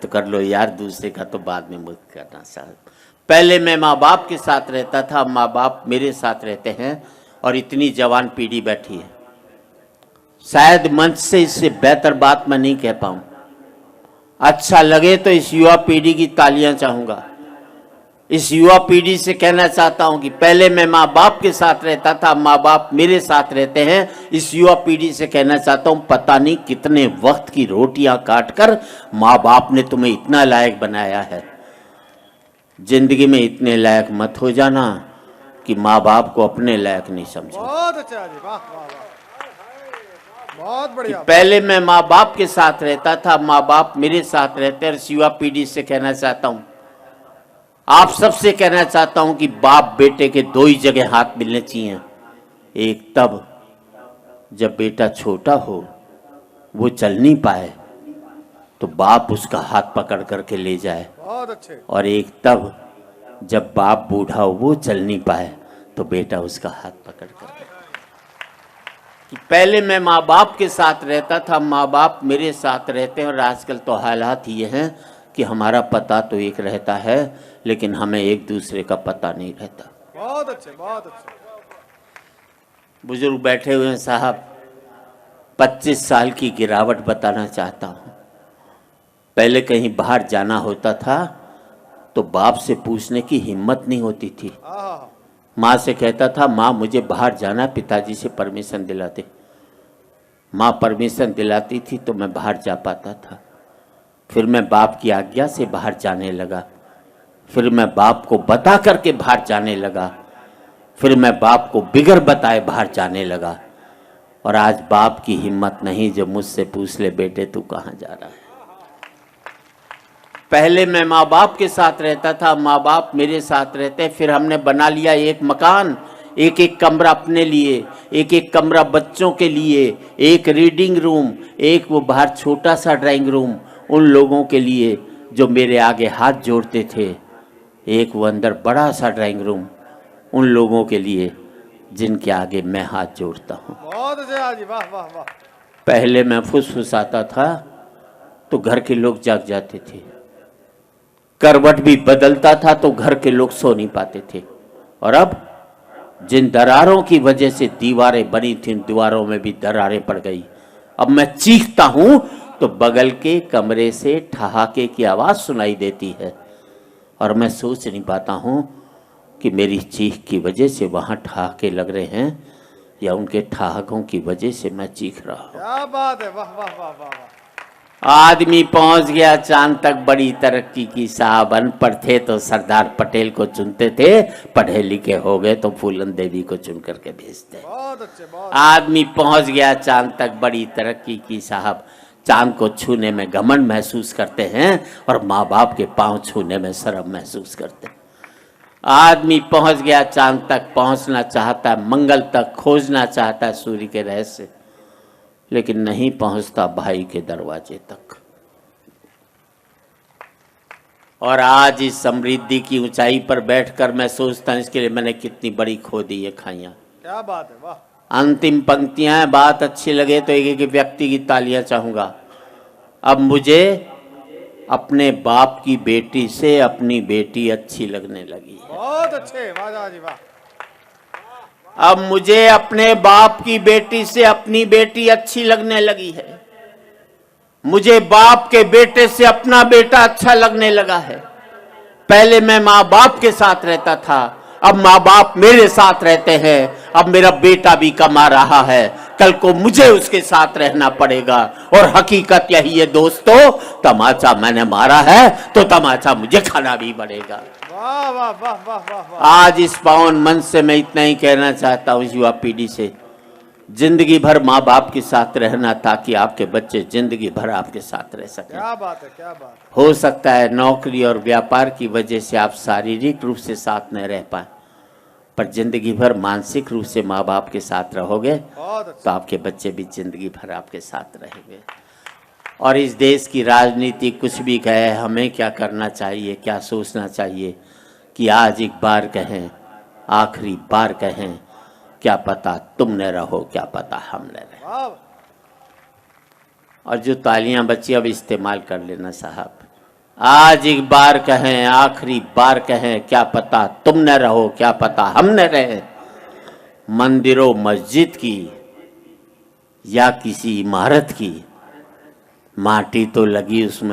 कर लो यार, दूसरे का तो बाद में मत करना साहब। पहले मैं माँ बाप के साथ रहता था, माँ बाप मेरे साथ रहते हैं और इतनी जवान पीढ़ी बैठी है। शायद मंच से इससे बेहतर बात मैं नहीं कह पाऊँ। अच्छा लगे तो इस युवा पीढ़ी की तालियां चाहूँगा। इस युवा पीढ़ी से कहना चाहता हूं कि पहले मैं माँ बाप के साथ रहता था, माँ बाप मेरे साथ रहते हैं। इस युवा पीढ़ी से कहना चाहता हूं, पता नहीं कितने वक्त की रोटियां काटकर माँ बाप ने तुम्हें इतना लायक बनाया है। जिंदगी में इतने लायक मत हो जाना कि माँ बाप को अपने लायक नहीं समझो। बहुत अच्छा जी, वाह वाह वाह, बहुत बढ़िया। पहले मैं माँ बाप के साथ रहता था, माँ बाप मेरे साथ रहते हैं। इस युवा पीढ़ी से कहना चाहता हूं, आप सबसे कहना चाहता हूं कि बाप बेटे के दो ही जगह हाथ मिलने चाहिए। एक तब जब बेटा छोटा हो, वो चल नहीं पाए, तो बाप उसका हाथ पकड़ करके ले जाए। बहुत अच्छे। और एक तब जब बाप बूढ़ा हो, वो चल नहीं पाए, तो बेटा उसका हाथ पकड़ कर। कि पहले मैं माँ बाप के साथ रहता था, माँ बाप मेरे साथ रहते हैं। और आजकल तो हालात ये हैं कि हमारा पता तो एक रहता है, लेकिन हमें एक दूसरे का पता नहीं रहता। बहुत अच्छे, बहुत अच्छे। बुजुर्ग बैठे हुए हैं साहब, 25 साल की गिरावट बताना चाहता हूँ। पहले कहीं बाहर जाना होता था तो बाप से पूछने की हिम्मत नहीं होती थी। माँ से कहता था, माँ मुझे बाहर जाना, पिताजी से परमिशन दिलाते। माँ परमिशन दिलाती थी तो मैं बाहर जा पाता था। फिर मैं बाप की आज्ञा से बाहर जाने लगा। फिर मैं बाप को बता करके बाहर जाने लगा। फिर मैं बाप को बिगर बताए बाहर जाने लगा। और आज बाप की हिम्मत नहीं जो मुझसे पूछ ले, बेटे तू कहाँ जा रहा है। पहले मैं माँ बाप के साथ रहता था, माँ बाप मेरे साथ रहते। फिर हमने बना लिया एक मकान, एक एक कमरा अपने लिए, एक एक कमरा बच्चों के लिए, एक रीडिंग रूम, एक वो बाहर छोटा सा ड्राइंग रूम उन लोगों के लिए जो मेरे आगे हाथ जोड़ते थे, एक वो अंदर बड़ा सा ड्राइंग रूम उन लोगों के लिए जिनके आगे मैं हाथ जोड़ता हूँ। बहुत अच्छा जी, वाह वाह वाह। पहले मैं फुसफुसाता था तो घर के लोग जाग जाते थे, करवट भी बदलता था तो घर के लोग सो नहीं पाते थे। और अब जिन दरारों की वजह से दीवारें बनी थी, दीवारों में भी दरारें पड़ गई। अब मैं चीखता हूं तो बगल के कमरे से ठहाके की आवाज सुनाई देती है, और मैं सोच नहीं पाता हूं कि मेरी चीख की वजह से वहां ठहाके लग रहे हैं या उनके ठहाकों की वजह से मैं चीख रहा हूं। क्या बात है, वाह वाह वाह वाह वाह। आदमी पहुंच गया चांद तक, बड़ी तरक्की की साहब। अनपढ़ थे तो सरदार पटेल को चुनते थे, पढ़े लिखे हो गए तो फूलन देवी को चुन करके भेजते। बहुत अच्छे, बहुत। आदमी पहुंच गया चांद तक, बड़ी तरक्की की साहब। चांद को छूने में घमंड महसूस करते हैं और माँ बाप के पांव छूने में शर्म महसूस करते हैं। आदमी पहुंच गया चांद तक, पहुंचना चाहता है, मंगल तक खोजना चाहता है सूर्य के रहस्य, लेकिन नहीं पहुंचता भाई के दरवाजे तक। और आज इस समृद्धि की ऊंचाई पर बैठकर मैं सोचता हूं, इसके लिए मैंने कितनी बड़ी खो दी ये खाइयां। क्या बात है, वाह। अंतिम पंक्तियां हैं, बात अच्छी लगे तो एक एक व्यक्ति की तालियां चाहूंगा। अब मुझे अपने बाप की बेटी से अपनी बेटी अच्छी लगने लगी है। बहुत अच्छे, वाह जी वाह। अब मुझे अपने बाप की बेटी से अपनी बेटी अच्छी लगने लगी है। मुझे बाप के बेटे से अपना बेटा अच्छा लगने लगा है। पहले मैं माँ बाप के साथ रहता था, अब माँ बाप मेरे साथ रहते हैं। अब मेरा बेटा भी कमा रहा है, कल को मुझे उसके साथ रहना पड़ेगा। और हकीकत यही है दोस्तों, तमाचा मैंने मारा है तो तमाचा मुझे खाना भी पड़ेगा। वाह वाह वाह वाह वाह वाह। आज इस पावन मंच से मैं इतना ही कहना चाहता हूँ युवा पीढ़ी से, जिंदगी भर माँ बाप के साथ रहना ताकि आपके बच्चे जिंदगी भर आपके साथ रह सकें। क्या बात है, क्या बात है। हो सकता है नौकरी और व्यापार की वजह से आप शारीरिक रूप से साथ न रह पाए, पर जिंदगी भर मानसिक रूप से माँ बाप के साथ रहोगे तो आपके बच्चे भी जिंदगी भर आपके साथ रहेंगे। और इस देश की राजनीति कुछ भी कहे, हमें क्या करना चाहिए, क्या सोचना चाहिए कि आज एक बार कहें, आखिरी बार कहें, क्या पता तुम न रहो, क्या पता हम न रहे। और जो तालियां बची अब इस्तेमाल कर लेना साहब। आज एक बार कहें, आखिरी बार कहें, क्या पता तुम न रहो, क्या पता हम न रहे। मंदिरों मस्जिद की या किसी इमारत की, माटी तो लगी उसमें